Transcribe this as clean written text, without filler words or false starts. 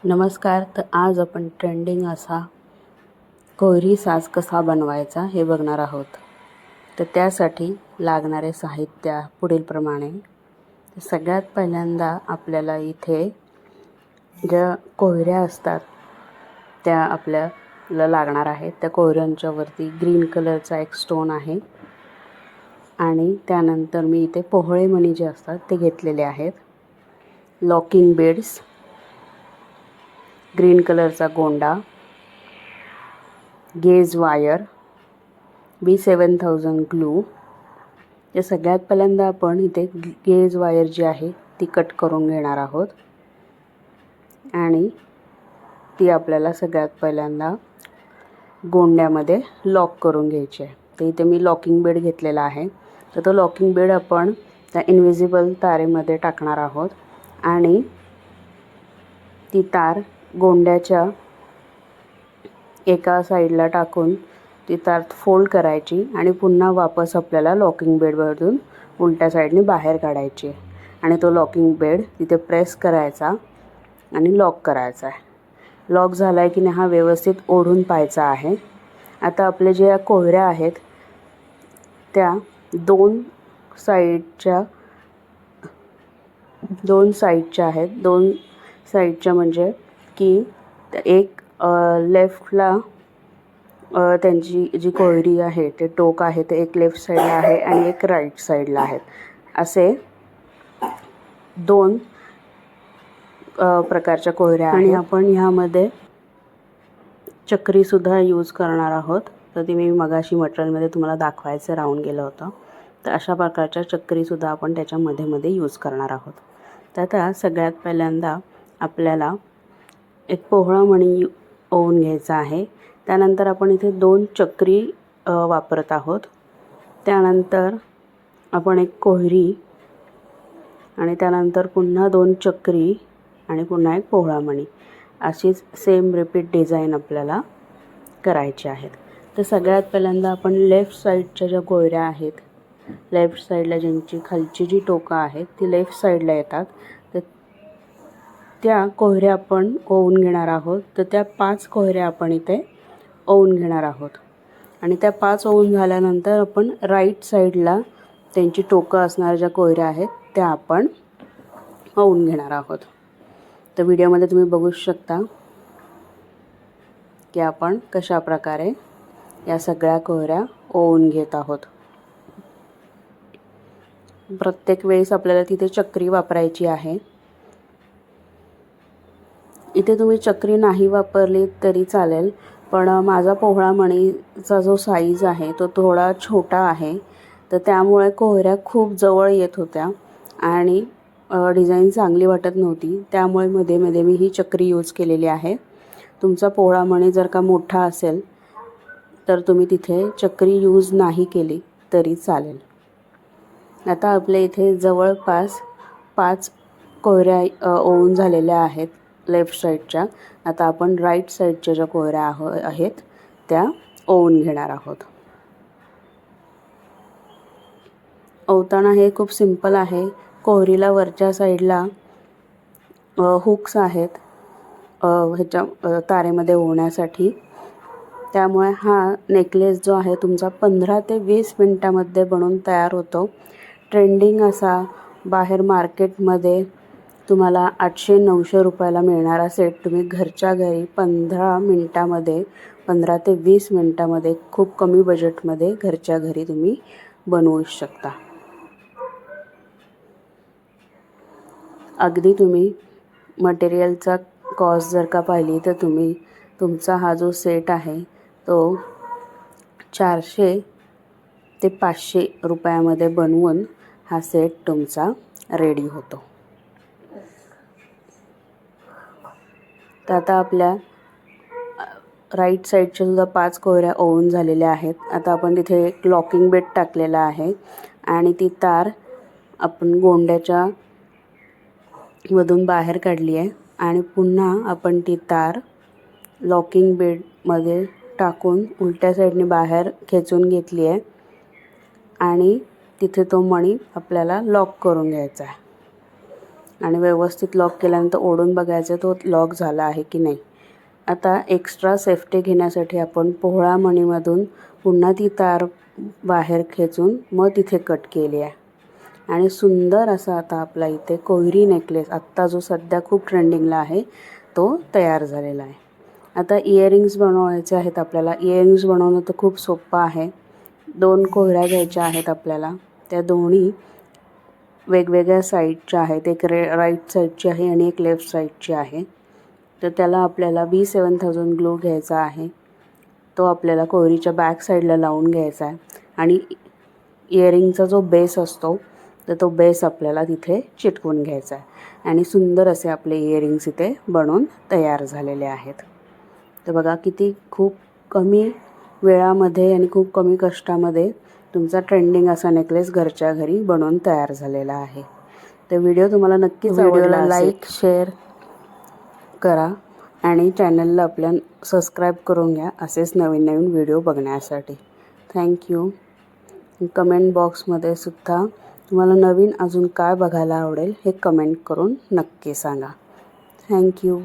नमस्कार. तर आज आपण ट्रेंडिंग असा कोहरी साज कसा बनवायचा हे बघणार आहोत. तर त्यासाठी लागणारे साहित्य पुढीलप्रमाणे. सगळ्यात पहिल्यांदा आपल्याला इथे ज्या कोहऱ्या असतात त्या आपल्याला लागणार आहेत. त्या कोहऱ्यांच्या वरती ग्रीन कलरचा एक स्टोन आहे आणि त्यानंतर मी इथे पोहळे मणी जे असतात ते घेतलेले आहेत. लॉकिंग बीड्स, ग्रीन कलरचा गोंडा, गेज वायर, B7000 ग्लू. या सगळ्यात पहिल्यांदा आपण इथे गेज वायर जी आहे ती कट करून घेणार आहोत आणि ती आपल्याला सगळ्यात पहिल्यांदा गोंड्यामध्ये लॉक करून घ्यायची आहे. तर इथे मी लॉकिंग बेड घेतलेला आहे. तर तो लॉकिंग बेड आपण त्या इन्व्हिजिबल तारेमध्ये टाकणार आहोत आणि ती तार गोंड्याच्या एका साईडला टाकून ती तार फोल्ड करायची आणि पुन्हा वापस आपल्याला लॉकिंग बेडमधून उलट्या साईडने बाहेर काढायची आणि तो लॉकिंग बेड तिथे प्रेस करायचा आणि लॉक करायचा आहे. लॉक झाला आहे की नाही हा व्यवस्थित ओढून पाहायचा आहे. आता आपले जे कोहऱ्या आहेत त्या दोन साईडच्या आहेत. दोन साईडच्या म्हणजे की एक लेफ्टला त्यांची जी कोहरी आहे ते टोक आहे ते एक लेफ्ट साईडला आहे आणि एक राईट साईडला आहेत. असे दोन प्रकारच्या कोहऱ्या आहेत आणि आपण ह्यामध्ये चक्रीसुद्धा यूज करणार आहोत. तर ती मी मगाशी मटेरियलमध्ये तुम्हाला दाखवायचं राहून गेलं होतं. तर अशा प्रकारच्या चक्रीसुद्धा आपण त्याच्यामध्ये यूज करणार आहोत. तर आता सगळ्यात पहिल्यांदा आपल्याला एक पोहळा मणी ओवून घ्यायचा आहे. त्यानंतर आपण इथे 2 चक्री वापरत आहोत. त्यानंतर आपण एक कोहरी आणि त्यानंतर पुन्हा 2 चक्री आणि पुन्हा एक पोहळा मणी अशीच सेम रिपीट डिझाईन आपल्याला करायची आहेत. तर सगळ्यात पहिल्यांदा आपण लेफ्ट साईडच्या ज्या कोहऱ्या आहेत, लेफ्ट साईडला ज्यांची खालची जी टोकं आहेत ती लेफ्ट साईडला येतात, तर त्या कोहऱ्या आपण ओवून घेणार आहोत. तर त्या 5 कोहऱ्या आपण इथे ओवून घेणार आहोत आणि त्या 5 ओवून झाल्यानंतर आपण राईट साईडला त्यांची टोकं असणाऱ्या ज्या कोहऱ्या आहेत त्या आपण ओवून घेणार आहोत. तर व्हिडिओमध्ये तुम्ही बघू शकता की आपण कशा प्रकारे या सगळ्या कोहऱ्या ओवून घेत आहोत. प्रत्येक वेळेस आपल्याला तिथे चक्री वापरायची आहे. इथे तुम्ही चक्री नाही वापरली तरी चालेल, पण माझा पोहळा मणीचा जो साईज आहे तो थोडा छोटा आहे, तर त्यामुळे कोहऱ्या खूप जवळ येत होत्या आणि डिझाईन चांगली वाटत नव्हती. त्यामुळे मध्ये मी ही चक्री यूज केलेली आहे. तुमचा पोहळा मणी जर का मोठा असेल तर तुम्ही तिथे चक्री यूज नाही केली तरी चालेल. आता आपल्या इथे जवळपास 5 कोहऱ्या ओवून झालेल्या आहेत लेफ्ट साईडच्या. आता आपण राईट साईडच्या ज्या कोहऱ्या आहेत त्या ओवून घेणार आहोत. ओवताना हे खूप सिंपल आहे. कोहरीला वरच्या साईडला हुक्स आहेत ह्याच्या तारेमध्ये ओवण्यासाठी. त्यामुळे हा नेकलेस जो आहे तुमचा 15 ते 20 मिनटामध्ये बनून तयार होतो. ट्रेंडिंग असा बाहेर मार्केटमध्ये तुम्हाला 800-900 रुपयाला मिळणारा सेट तुम्ही घरच्या घरी 15 ते 20 मिनटामध्ये खूप कमी बजेटमध्ये घरच्या घरी तुम्ही बनवू शकता. अगदी तुम्ही मटेरियलचा कॉस्ट जर का पाहिली तर तुमचा हा जो सेट आहे तो 400 ते 500 रुपयामध्ये बनवून हा सेट तुमचा रेडी होतो. तर आता आपल्या राईट साईडच्या सुद्धा 5 कोहऱ्या ओवून झालेल्या आहेत. आता आपण तिथे एक लॉकिंग बेड टाकलेला आहे आणि ती तार आपण गोंड्याच्या मधून बाहेर काढली आहे आणि पुन्हा आपण ती तार लॉकिंग बेडमध्ये टाकून उलट्या साईडने बाहेर खेचून घेतली आहे आणि तिथे तो मणी आपल्याला लॉक करून घ्यायचा आहे. आणि व्यवस्थित लॉक केल्यानंतर ओढून बघायचं तो लॉक झाला आहे की नाही. आता एक्स्ट्रा सेफ्टी घेण्यासाठी आपण पोहळा मणीमधून पुन्हा ती तार बाहेर खेचून मग तिथे कट केली आहे. आणि सुंदर असा आता आपला इथे कोहिरी नेकलेस आत्ता जो सध्या खूप ट्रेंडिंगला आहे तो तयार झालेला आहे. आता इयरिंग्स बनवायचे आहेत आपल्याला. इयरिंग्स बनवणं तर खूप सोपं आहे. 2 कोहऱ्या घ्यायच्या आहेत आपल्याला. त्या दोन्ही वेगवेगळ्या साईडच्या आहेत. एक राईट साईडची आहे आणि एक लेफ्ट साईडची आहे. तर त्याला आपल्याला B7000 ग्लू घ्यायचा आहे. तो आपल्याला कोहरीच्या बॅक साईडला लावून घ्यायचा आहे. आणि इयरिंगचा जो बेस असतो तर तो बेस आपल्याला तिथे चिटकवून घ्यायचा आहे. आणि सुंदर असे आपले इयरिंग्स इथे बनवून तयार झालेले आहेत. तर बघा किती खूप कमी वेळामध्ये आणि खूप कमी कष्टामध्ये तुमचा ट्रेंडिंग असा नेकलेस घरच्या घरी बनवून तयार झालेला आहे. तर व्हिडिओ तुम्हाला नक्कीच आवडला. लाईक शेअर करा आणि चॅनलला आपल्या सबस्क्राईब करून घ्या असेच नवीन नवीन व्हिडिओ बघण्यासाठी. थँक्यू. कमेंट बॉक्समध्ये सुद्धा तुम्हाला नवीन अजून काय बघायला आवडेल हे कमेंट करून नक्की सांगा. थँक्यू.